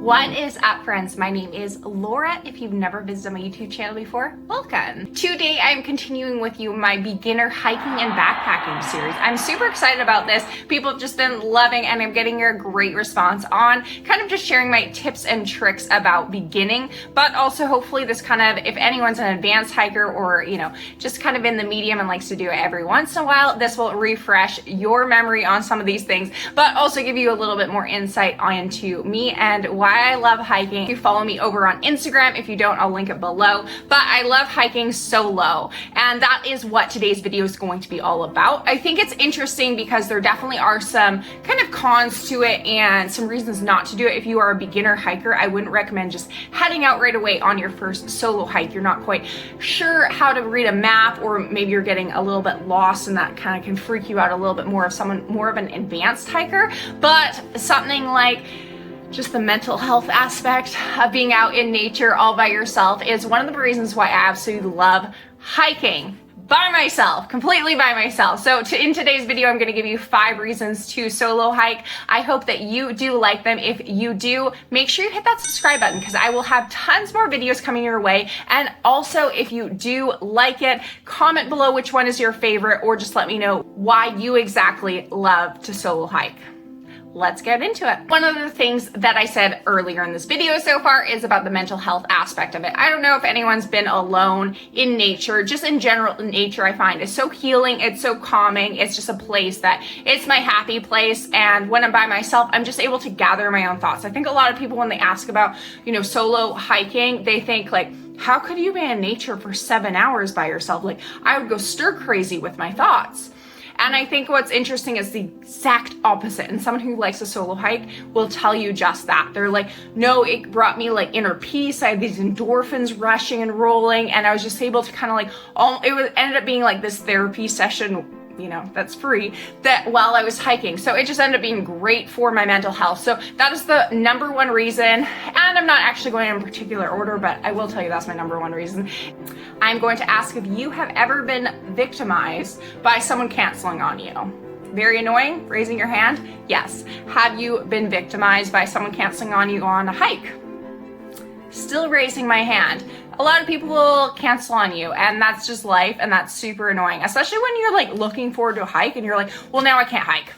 What is up, friends? My name is Laura. If you've never visited my YouTube channel before, welcome. Today I'm continuing with you my beginner hiking and backpacking series. I'm super excited about this. People have just been loving and I'm getting a great response on kind of just sharing my tips and tricks about beginning, but also hopefully this kind of, if anyone's an advanced hiker or, just kind of in the medium and likes to do it every once in a while, this will refresh your memory on some of these things, but also give you a little bit more insight into me and why I love hiking. If you follow me over on Instagram, if you don't, I'll link it below. But I love hiking solo, and that is what today's video is going to be all about. I think it's interesting because there definitely are some kind of cons to it and some reasons not to do it. If you are a beginner hiker, I wouldn't recommend just heading out right away on your first solo hike. You're not quite sure how to read a map, or maybe you're getting a little bit lost and that kind of can freak you out a little bit more of someone more of an advanced hiker. But something like just the mental health aspect of being out in nature all by yourself is one of the reasons why I absolutely love hiking by myself, completely by myself. So in today's video, I'm going to give you 5 reasons to solo hike. I hope that you do like them. If you do, make sure you hit that subscribe button because I will have tons more videos coming your way. And also, if you do like it, comment below which one is your favorite, or just let me know why you exactly love to solo hike. Let's get into it. One of the things that I said earlier in this video so far is about the mental health aspect of it. I don't know if anyone's been alone in nature. Just in general, nature I find is so healing. It's so calming. It's just a place that it's my happy place. And when I'm by myself, I'm just able to gather my own thoughts. I think a lot of people, when they ask about, solo hiking, they think like, how could you be in nature for 7 hours by yourself? Like, I would go stir crazy with my thoughts. And I think what's interesting is the exact opposite. And someone who likes a solo hike will tell you just that. They're like, no, it brought me like inner peace. I had these endorphins rushing and rolling. And I was just able to kind of like, ended up being like this therapy session, that's free, that while I was hiking. So it just ended up being great for my mental health. So that is the number one reason. And I'm not actually going in particular order, but I will tell you that's my number one reason. I'm going to ask if you have ever been victimized by someone canceling on you. Very annoying? Raising your hand? Yes. Have you been victimized by someone canceling on you on a hike? Still raising my hand. A lot of people will cancel on you, and that's just life, and that's super annoying, especially when you're like looking forward to a hike and you're like, well, now I can't hike.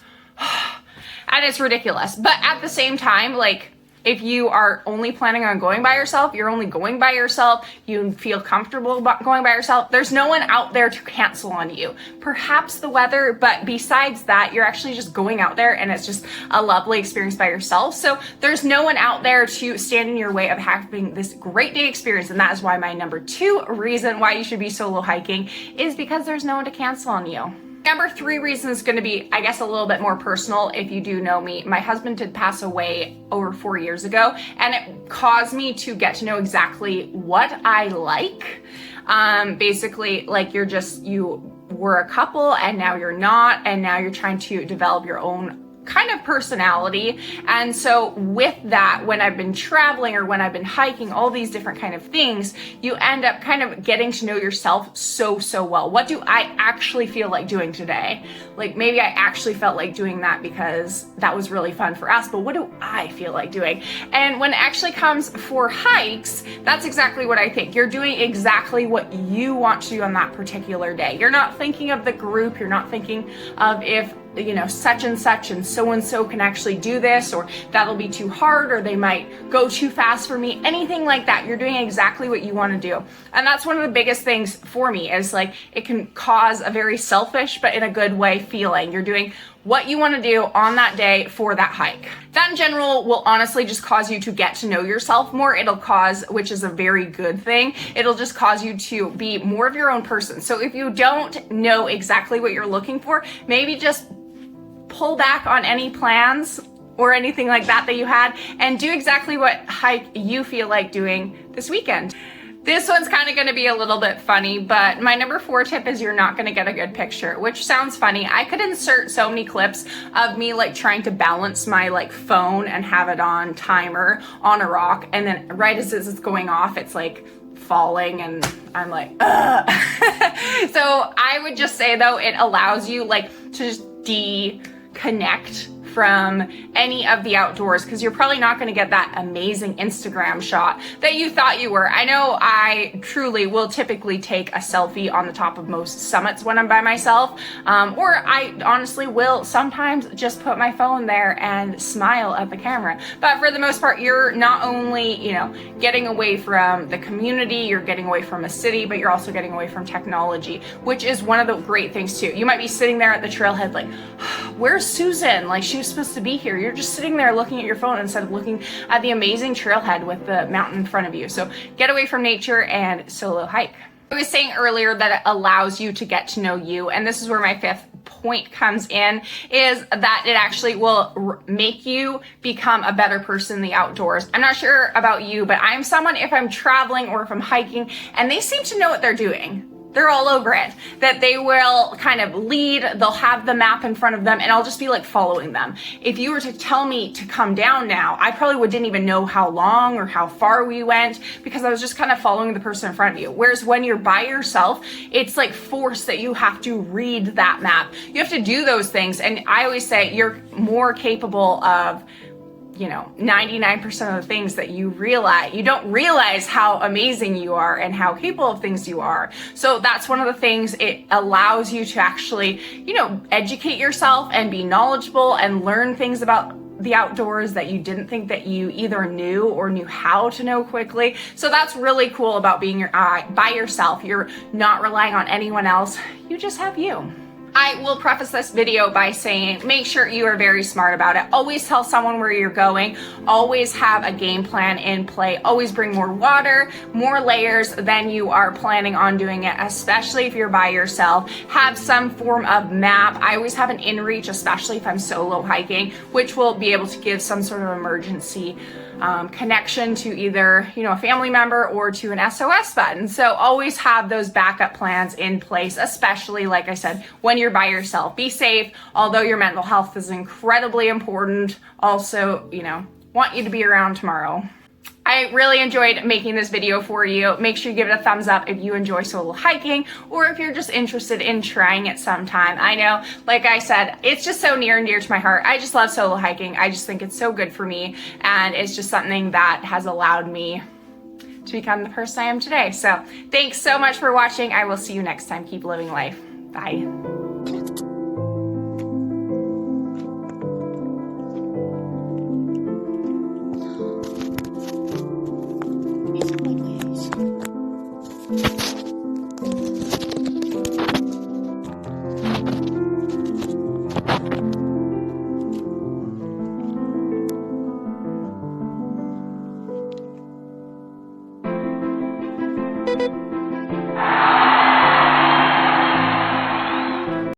And it's ridiculous. But at the same time, like, if you are only planning on going by yourself, you're only going by yourself, you feel comfortable going by yourself, there's no one out there to cancel on you. Perhaps the weather, but besides that, you're actually just going out there and it's just a lovely experience by yourself. So there's no one out there to stand in your way of having this great day experience. And that is why my number 2 reason why you should be solo hiking is because there's no one to cancel on you. Number 3 reason is going to be, I guess, a little bit more personal. If you do know me, my husband did pass away over 4 years ago, and it caused me to get to know exactly what I like. Basically, like you were a couple and now you're not, and now you're trying to develop your own kind of personality. And so with that, when I've been traveling or when I've been hiking, all these different kind of things, you end up kind of getting to know yourself so well. What do I actually feel like doing today? Like, maybe I actually felt like doing that because that was really fun for us, but what do I feel like doing? And when it actually comes for hikes, that's exactly what I think. You're doing exactly what you want to do on that particular day. You're not thinking of the group. You're not thinking of if such and so can actually do this, or that'll be too hard, or they might go too fast for me, anything like that. You're doing exactly what you want to do. And that's one of the biggest things for me is like, it can cause a very selfish, but in a good way feeling. You're doing what you want to do on that day for that hike. That in general will honestly just cause you to get to know yourself more. It'll cause, which is a very good thing, it'll just cause you to be more of your own person. So if you don't know exactly what you're looking for, maybe just pull back on any plans or anything like that you had and do exactly what hike you feel like doing this weekend. This one's kind of going to be a little bit funny, but my number 4 tip is you're not going to get a good picture, which sounds funny. I could insert so many clips of me like trying to balance my like phone and have it on timer on a rock, and then right as it's going off, it's like falling and I'm like, ugh. So I would just say though, it allows you like to just connect from any of the outdoors because you're probably not going to get that amazing Instagram shot that you thought you were. I know I truly will typically take a selfie on the top of most summits when I'm by myself, or I honestly will sometimes just put my phone there and smile at the camera. But for the most part, you're not only, getting away from the community, you're getting away from a city, but you're also getting away from technology, which is one of the great things too. You might be sitting there at the trailhead like, where's Susan? Like, she was supposed to be here. You're just sitting there looking at your phone instead of looking at the amazing trailhead with the mountain in front of you. So get away from nature and solo hike. I was saying earlier that it allows you to get to know you, and this is where my fifth point comes in, is that it actually will make you become a better person in the outdoors. I'm not sure about you, but I'm someone, if I'm traveling or if I'm hiking and they seem to know what they're doing, they're all over it, that they will kind of lead, they'll have the map in front of them, and I'll just be like following them. If you were to tell me to come down now, I probably didn't even know how long or how far we went because I was just kind of following the person in front of you. Whereas when you're by yourself, it's like forced that you have to read that map. You have to do those things. And I always say you're more capable of 99% of the things that you realize. You don't realize how amazing you are and how capable of things you are. So that's one of the things it allows you to actually, educate yourself and be knowledgeable and learn things about the outdoors that you didn't think that you either knew or knew how to know quickly. So that's really cool about being by yourself. You're not relying on anyone else. You just have you. I will preface this video by saying, make sure you are very smart about it. Always tell someone where you're going. Always have a game plan in play. Always bring more water, more layers than you are planning on doing it, especially if you're by yourself. Have some form of map. I always have an inReach, especially if I'm solo hiking, which will be able to give some sort of emergency connection to either, a family member or to an SOS button. So always have those backup plans in place, especially, like I said, when you're by yourself. Be safe, although your mental health is incredibly important. Also, want you to be around tomorrow. I really enjoyed making this video for you. Make sure you give it a thumbs up if you enjoy solo hiking or if you're just interested in trying it sometime. I know, like I said, it's just so near and dear to my heart. I just love solo hiking. I just think it's so good for me, and it's just something that has allowed me to become the person I am today. So thanks so much for watching. I will see you next time. Keep living life. Bye.